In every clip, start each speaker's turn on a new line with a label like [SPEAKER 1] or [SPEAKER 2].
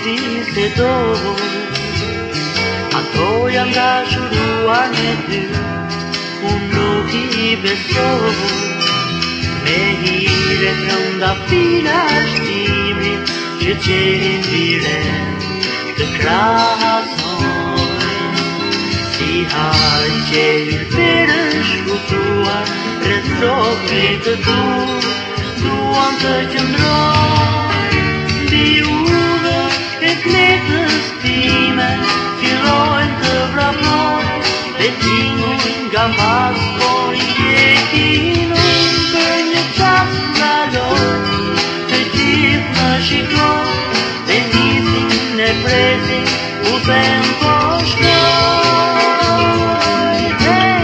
[SPEAKER 1] di se do. Ato jam dashuruar me ty, unë nuk I besoj. Me hire të nda fila shtimit, që qenin vire të krahasoj. Si hajë që hyrë shkutuar, rreth trokrit të dur, duan të qëndroj. Mbi udhët e knetës time, fillojnë të vrapojnë, dhe tingujnë nga paskojnë jekinun. Për një qas ndalojnë, të gjithë më shikojnë, dhe nisin e presin, u them po shkoj. Hey,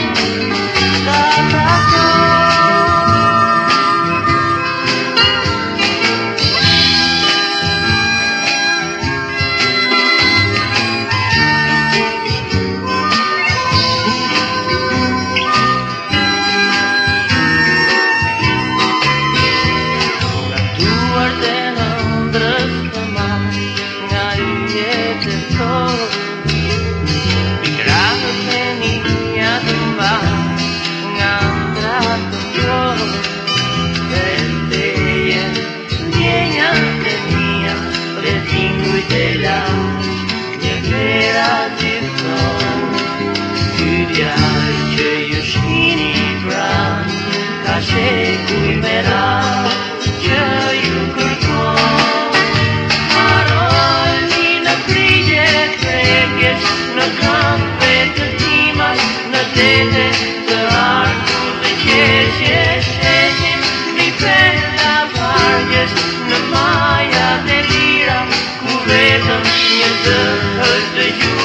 [SPEAKER 1] shekuj me radhë që ju kërkon. Haroni në krigje trekjes, në kampe të timas, në dete të arku dhe qeshje shetin, mbi pella vargjes, në majat e lira, ku vetëm një zë është dëgjuar.